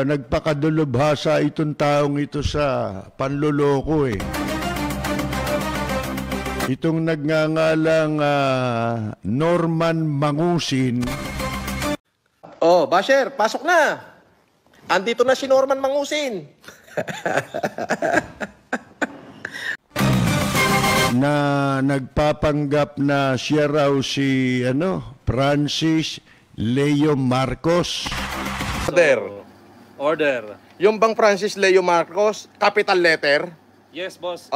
nagpakadulubhasa itong taong ito sa panloloko eh. Itong nagngangalang Norman Mangusin. Oh, Basher, pasok na. Andito na si Norman Mangusin. Na nagpapanggap na siya raw si Francis Leo Marcos. Order. Yung bang Francis Leo Marcos, capital letter? Yes, boss.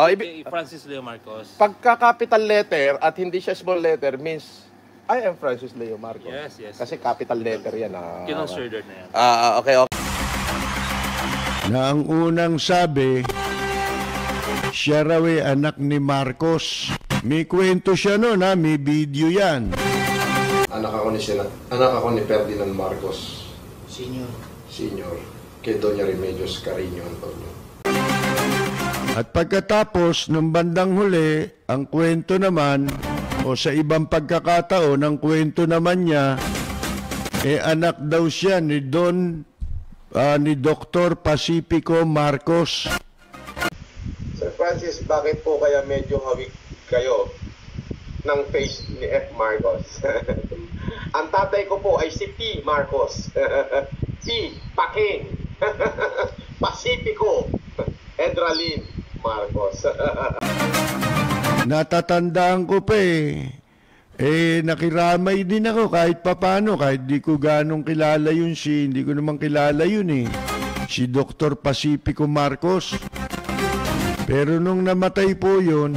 Francis Leo Marcos. Pagka capital letter at hindi siya small letter means I am Francis Leo Marcos. Yes. Kasi capital letter yan. Kinonsidered na yan. Okay. Na ang unang sabi, siya raw ay anak ni Marcos. May kwento siya noon may video yan. Anak ako ni Ferdinand Marcos. Senior. Kay Doña Remedios Carino Antonio. At pagkatapos, nung bandang huli, ang kwento naman, o sa ibang pagkakataon, ang kwento naman niya, anak daw siya ni Dr. Pacifico Marcos. Sir Francis, bakit po kaya medyo hawig kayo ng face ni F. Marcos? Ang tatay ko po ay si P. Marcos. P. Paking. Pacifico. Edralin Marcos. Natatandaan ko pa nakiramay din ako kahit papano, kahit di ko ganong kilala yun hindi ko naman kilala yun si Dr. Pacifico Marcos. Pero nung namatay po yun,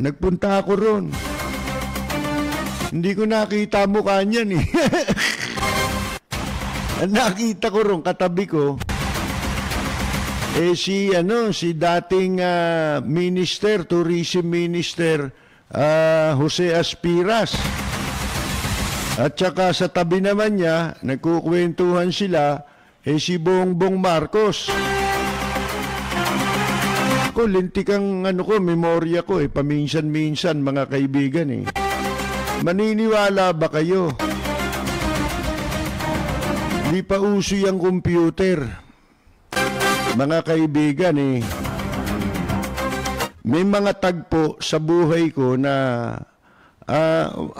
nagpunta ako ron. Hindi ko nakita mukha niyan Nakita ko ron, katabi ko. Si dating tourism minister, Jose Aspiras. At saka sa tabi naman niya, nagkukwentuhan sila, si Bongbong Marcos. Lintik ang memorya ko paminsan-minsan mga kaibigan Maniniwala ba kayo? Di pa uso yung computer. Mga kaibigan may mga tagpo sa buhay ko na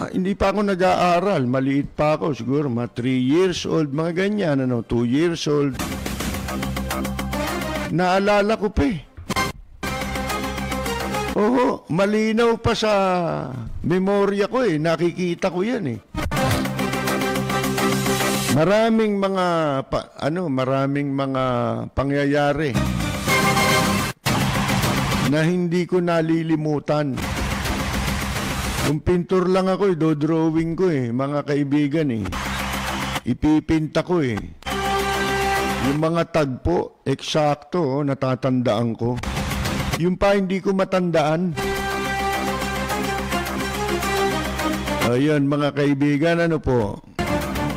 hindi pa ako nag-aaral. Maliit pa ako, siguro mga 3 years old, mga ganyan, 2 years old. Naalala ko pa Oo, malinaw pa sa memorya ko nakikita ko yan Maraming mga pangyayari na hindi ko nalilimutan. Kung pintor lang ako, do-drawing ko mga kaibigan ipipinta ko Yung mga tagpo, eksakto natatandaan ko. Yung pa hindi ko matandaan. Ayan mga kaibigan,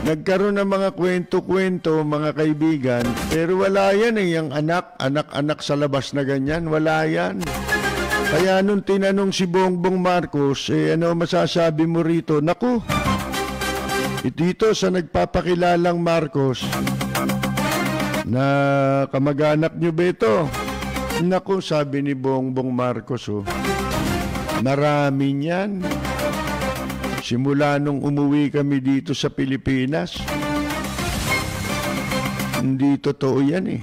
nagkaroon ng mga kwento-kwento mga kaibigan, pero wala yan yung anak-anak sa labas na ganyan, wala yan. Kaya nung tinanong si Bongbong Marcos, ano masasabi mo rito? Naku, dito sa nagpapakilalang Marcos, na kamag-anak nyo ba ito? Naku, sabi ni Bongbong Marcos, marami niyan. Simula nung umuwi kami dito sa Pilipinas, hindi totoo yan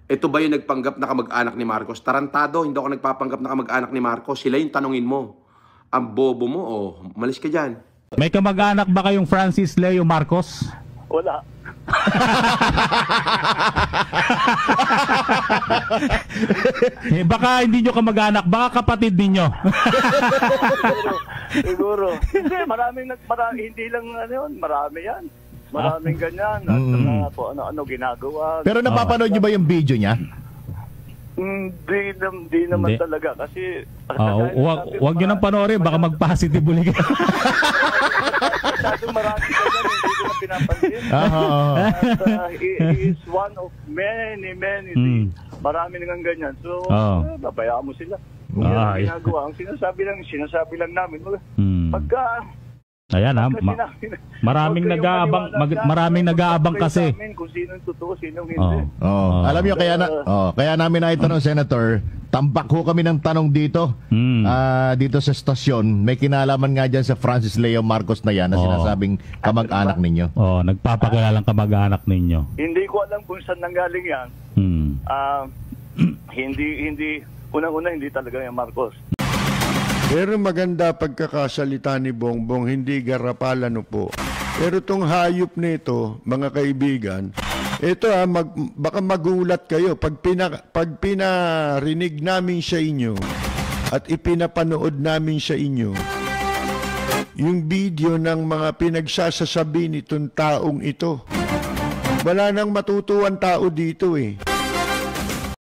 Ito ba yung nagpanggap na kamag-anak ni Marcos? Tarantado, hindi ako nagpapanggap na kamag-anak ni Marcos. Sila yung tanungin mo. Ang bobo mo, malis ka dyan. May kamag-anak ba kayong Francis Leo Marcos? Wala. Baka hindi nyo kamag-anak, baka kapatid ninyo. Siguro. Hindi, hindi lang marami yan. Maraming ganyan. At ano ginagawa. Pero napapanood nyo ba yung video niya? Hindi naman talaga kasi wag nyo nang panoorin, baka mag-positive ulit. Marami ka dyan, hindi ko na pinapansin. He is one of many. Marami nang ganyan. So, babayaan mo sila. Kung yan ang ginagawa. Ang sinasabi lang namin, pagka Ayan ha, maraming Huwag kayong nag-aabang, maniwala dyan. maraming nag-aabang Kayo kasi. sa amin Kung sino yung totoo, sino yung Oh. hindi. Alam niyo kaya namin naitanong, Senator, tambak ho kami ng tanong dito. Dito sa stasyon, may kinalaman nga diyan sa Francis Leo Marcos na yan na sinasabing kamag-anak ninyo. Oh, nagpapakilalang kamag-anak ninyo. Hindi ko alam kung saan nanggaling yan. Hindi, unang-una hindi talaga yung Marcos. Pero maganda pagkakasalita ni Bongbong, hindi garapalan po. Pero itong hayop nito, mga kaibigan, ito baka magulat kayo pag pinarinig namin sa inyo at ipinapanood namin sa inyo yung video ng mga pinagsasasabi nitong taong ito. Wala nang matutuwan tao dito eh.